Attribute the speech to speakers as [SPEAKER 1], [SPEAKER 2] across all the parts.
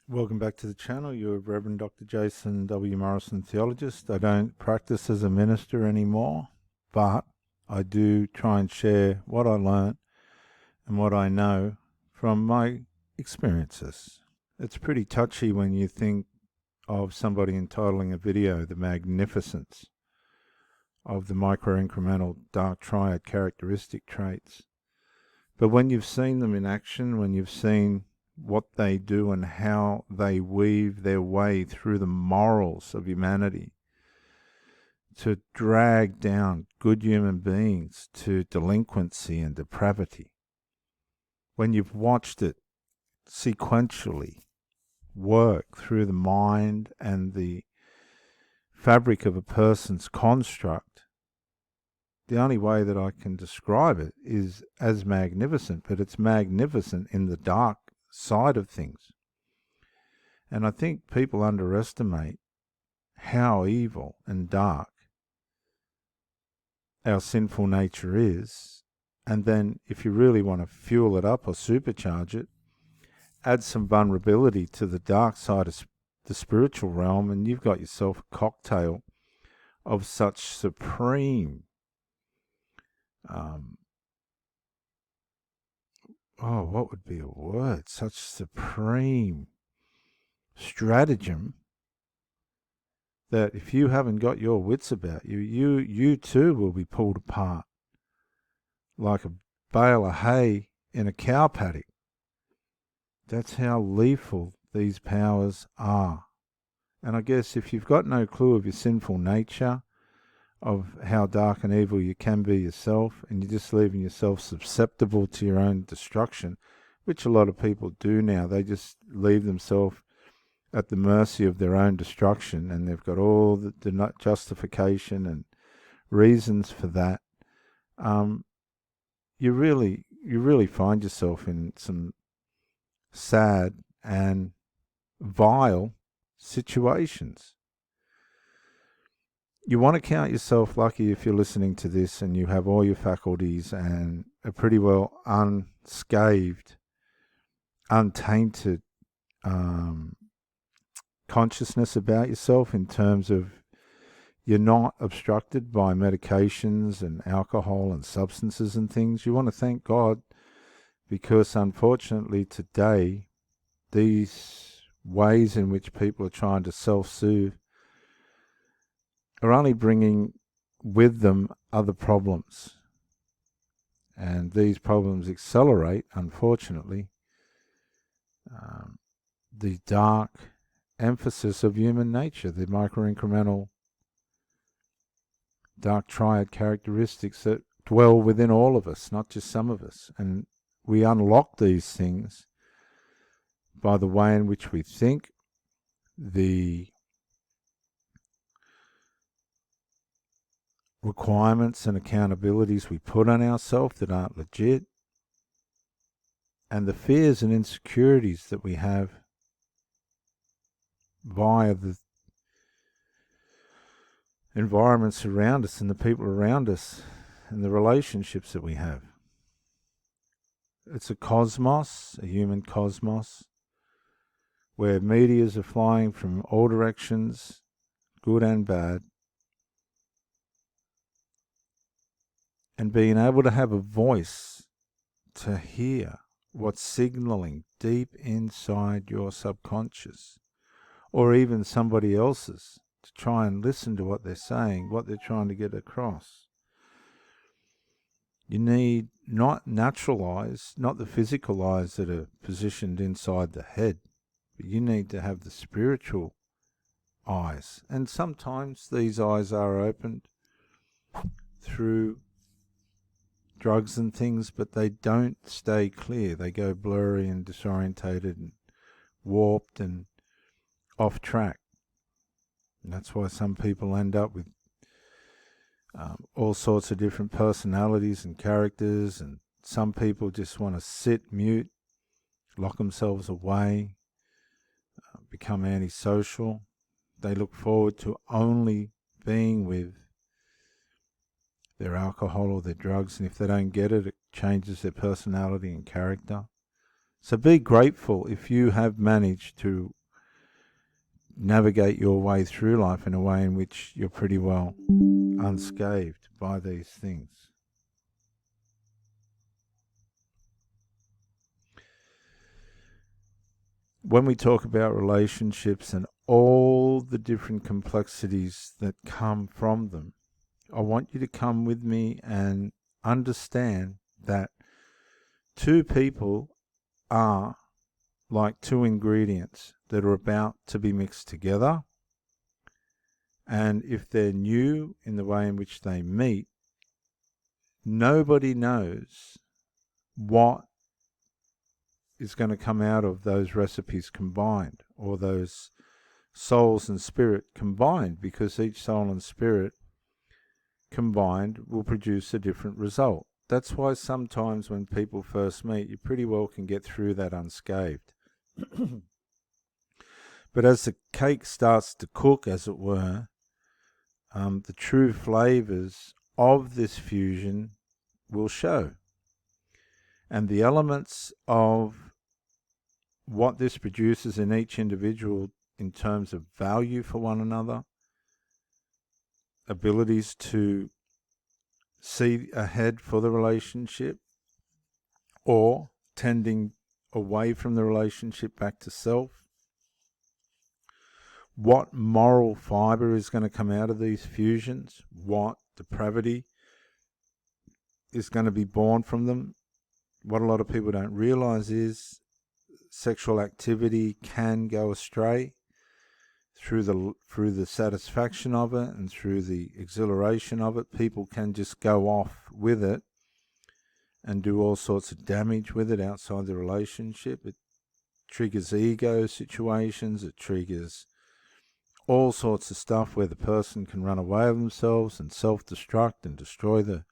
[SPEAKER 1] Welcome back to the channel. You're Reverend Dr. Jason W. Morrison, theologist. I don't practice as a minister anymore, but I do try and share what I learned and what I know from my experiences. It's pretty touchy when you think of somebody entitling a video The Magnificence of the micro-incremental dark triad characteristic traits. But when you've seen them in action, when you've seen what they do and how they weave their way through the morals of humanity to drag down good human beings to delinquency and depravity, when you've watched it sequentially work through the mind and the fabric of a person's construct, the only way that I can describe it is as magnificent, but it's magnificent in the dark side of things. And I think people underestimate how evil and dark our sinful nature is. And then if you really want to fuel it up or supercharge it, add some vulnerability to the dark side of the spiritual realm, and you've got yourself a cocktail of such supreme what would be a word? Such supreme stratagem that if you haven't got your wits about you, you too will be pulled apart like a bale of hay in a cow paddock. That's how lethal these powers are. And I guess if you've got no clue of your sinful nature, of how dark and evil you can be yourself, and you're just leaving yourself susceptible to your own destruction, which a lot of people do now. They just leave themselves at the mercy of their own destruction, and they've got all the justification and reasons for that. You really find yourself in some sad and vile situations. You want to count yourself lucky if you're listening to this and you have all your faculties and a pretty well unscathed, untainted consciousness about yourself, in terms of you're not obstructed by medications and alcohol and substances and things. You want to thank God, because unfortunately today, these ways in which people are trying to self-soothe are only bringing with them other problems. And these problems accelerate, unfortunately, the dark emphasis of human nature, the micro-incremental dark triad characteristics that dwell within all of us, not just some of us. And we unlock these things by the way in which we think, the requirements and accountabilities we put on ourselves that aren't legit, and the fears and insecurities that we have via the environments around us and the people around us and the relationships that we have. It's a cosmos, a human cosmos, where meteors are flying from all directions, good and bad, and being able to have a voice to hear what's signaling deep inside your subconscious, or even somebody else's, to try and listen to what they're saying, what they're trying to get across. You need not natural eyes, not the physical eyes that are positioned inside the head, but you need to have the spiritual eyes. And sometimes these eyes are opened through drugs and things, but they don't stay clear. They go blurry and disorientated and warped and off track. And that's why some people end up with all sorts of different personalities and characters, and some people just want to sit mute, lock themselves away, become antisocial. They look forward to only being with their alcohol or their drugs, and if they don't get it, it changes their personality and character. So be grateful if you have managed to navigate your way through life in a way in which you're pretty well unscathed by these things. When we talk about relationships and all the different complexities that come from them, I want you to come with me and understand that two people are like two ingredients that are about to be mixed together. And if they're new in the way in which they meet, nobody knows what is going to come out of those recipes combined, or those souls and spirit combined, because each soul and spirit combined will produce a different result. That's why sometimes when people first meet, you pretty well can get through that unscathed. But as the cake starts to cook, as it were, the true flavors of this fusion will show. And the elements of what this produces in each individual in terms of value for one another, abilities to see ahead for the relationship, or tending away from the relationship back to self, what moral fiber is going to come out of these fusions, what depravity is going to be born from them. What a lot of people don't realize is sexual activity can go astray through the satisfaction of it and through the exhilaration of it. People can just go off with it and do all sorts of damage with it outside the relationship. It triggers ego situations. It triggers all sorts of stuff where the person can run away with themselves and self-destruct and destroy the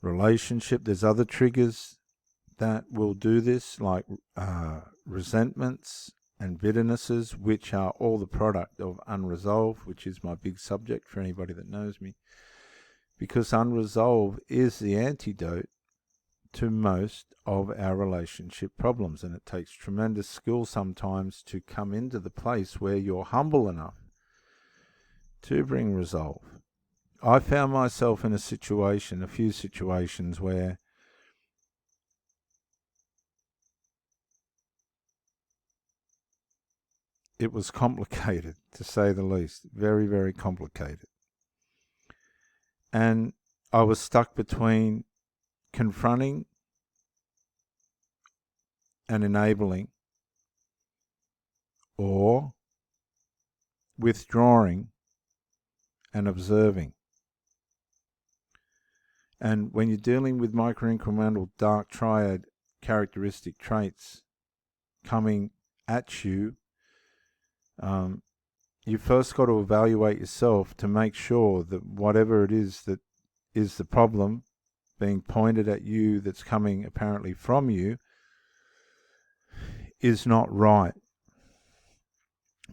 [SPEAKER 1] relationship. There's other triggers that will do this, like resentments and bitternesses, which are all the product of unresolved, which is my big subject for anybody that knows me, because unresolved is the antidote to most of our relationship problems, and it takes tremendous skill sometimes to come into the place where you're humble enough to bring resolve. I found myself in a few situations where it was complicated, to say the least. Very, very complicated. And I was stuck between confronting and enabling, or withdrawing and observing. And when you're dealing with micro-incremental dark triad characteristic traits coming at you, you first got to evaluate yourself to make sure that whatever it is that is the problem being pointed at you, that's coming apparently from you, is not right.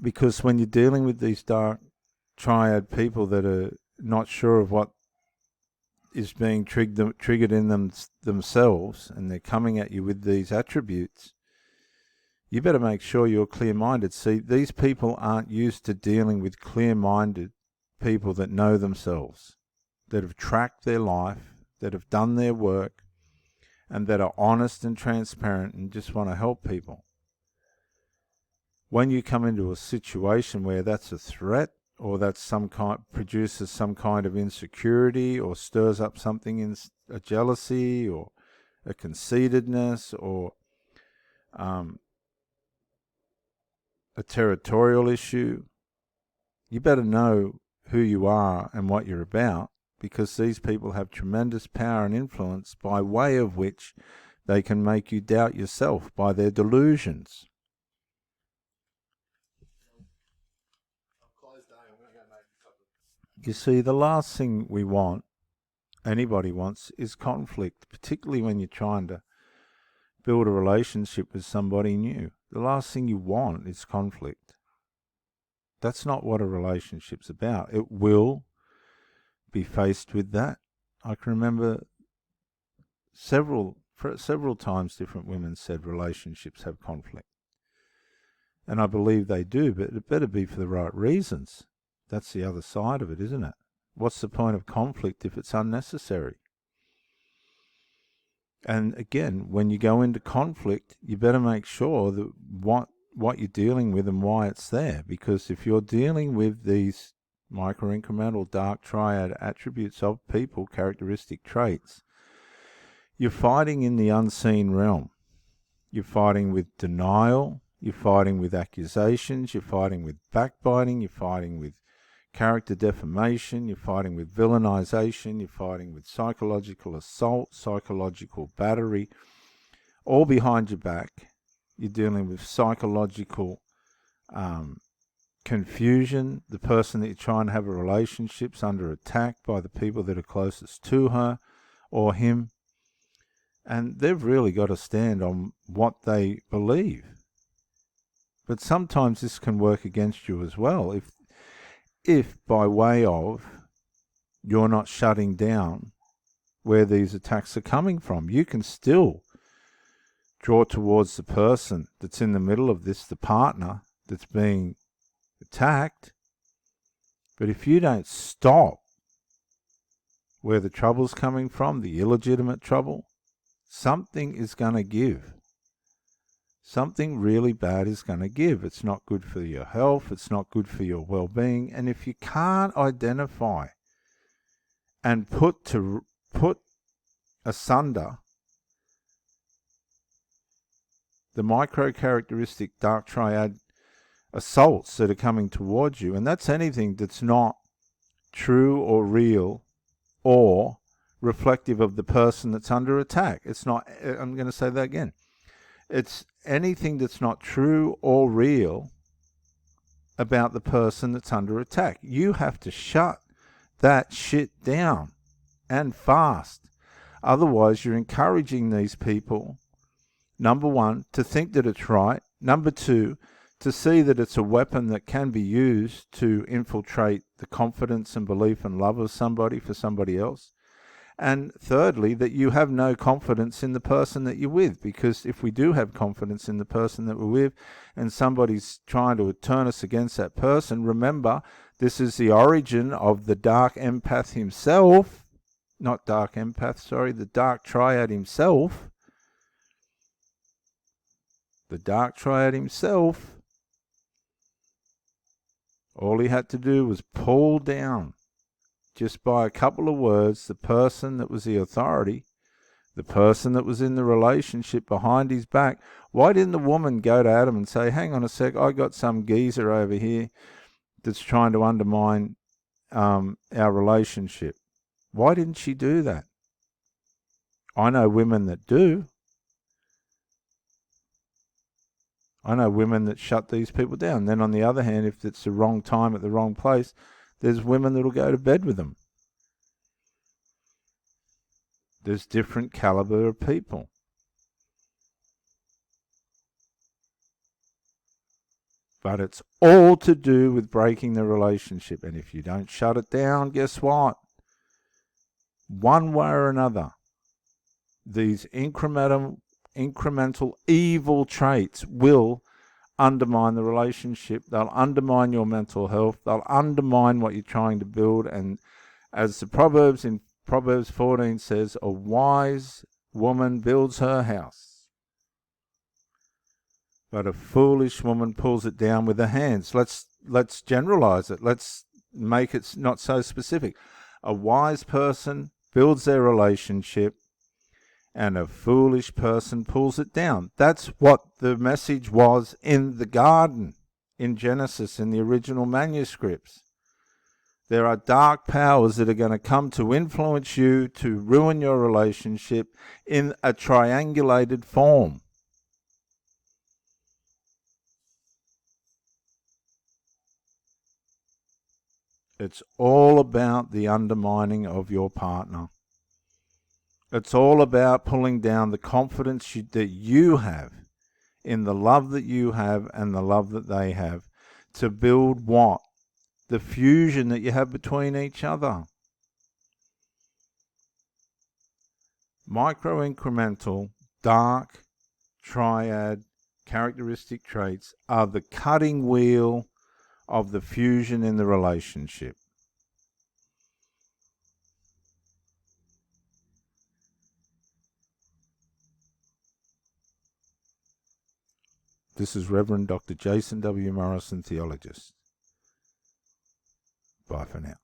[SPEAKER 1] Because when you're dealing with these dark triad people that are not sure of what is being triggered in themselves, and they're coming at you with these attributes, you better make sure you're clear-minded. See, these people aren't used to dealing with clear-minded people that know themselves, that have tracked their life, that have done their work, and that are honest and transparent and just want to help people. When you come into a situation where that's a threat, or that's produces some kind of insecurity, or stirs up something in a jealousy, or a conceitedness, or a territorial issue, you better know who you are and what you're about, because these people have tremendous power and influence by way of which they can make you doubt yourself by their delusions. You see, the last thing we want, anybody wants, is conflict, particularly when you're trying to build a relationship with somebody new. The last thing you want is conflict. That's not what a relationship's about. It will be faced with that. I can remember several For several times different women said relationships have conflict. And I believe they do, but it better be for the right reasons. That's the other side of it, isn't it? What's the point of conflict if it's unnecessary? And again, when you go into conflict, you better make sure that what you're dealing with and why it's there. Because if you're dealing with these micro-incremental dark triad attributes of people, characteristic traits, you're fighting in the unseen realm. You're fighting with denial, you're fighting with accusations, you're fighting with backbiting, you're fighting with character defamation, you're fighting with villainization, you're fighting with psychological assault, psychological battery, all behind your back. You're dealing with psychological confusion. The person that you're trying to have a relationship's under attack by the people that are closest to her or him. And they've really got to stand on what they believe. But sometimes this can work against you as well. If by way of you're not shutting down where these attacks are coming from, you can still draw towards the person that's in the middle of this, the partner that's being attacked. But if you don't stop where the trouble's coming from, the illegitimate trouble, something is going to give. Something really bad is going to give. It's not good for your health. It's not good for your well-being. And if you can't identify and put asunder the micro-characteristic dark triad assaults that are coming towards you, and that's anything that's not true or real or reflective of the person that's under attack. It's not, I'm going to say that again. It's anything that's not true or real about the person that's under attack. You have to shut that shit down and fast. Otherwise, you're encouraging these people, number one, to think that it's right. Number two, to see that it's a weapon that can be used to infiltrate the confidence and belief and love of somebody for somebody else. And thirdly, that you have no confidence in the person that you're with. Because if we do have confidence in the person that we're with and somebody's trying to turn us against that person, remember, this is the origin of the dark empath himself. Not dark empath, sorry, the dark triad himself. The dark triad himself. All he had to do was pull down, just by a couple of words, the person that was the authority, the person that was in the relationship behind his back. Why didn't the woman go to Adam and say, hang on a sec, I got some geezer over here that's trying to undermine our relationship? Why didn't she do that? I know women that do. I know women that shut these people down. Then on the other hand, if it's the wrong time at the wrong place, there's women that'll go to bed with them. There's different caliber of people. But it's all to do with breaking the relationship. And if you don't shut it down, guess what? One way or another, these incremental evil traits will undermine the relationship. They'll undermine your mental health. They'll undermine what you're trying to build. And as the Proverbs in Proverbs 14 says, a wise woman builds her house, but a foolish woman pulls it down with her hands. Let's generalize it. Let's make it not so specific. A wise person builds their relationship, and a foolish person pulls it down. That's what the message was in the garden in Genesis, in the original manuscripts. There are dark powers that are going to come to influence you, to ruin your relationship in a triangulated form. It's all about the undermining of your partner. It's all about pulling down the confidence that you have in the love that you have and the love that they have, to build what? The fusion that you have between each other. Micro-incremental, dark, triad, characteristic traits are the cutting wheel of the fusion in the relationship. This is Reverend Dr. Jason W. Morrison, theologist. Bye for now.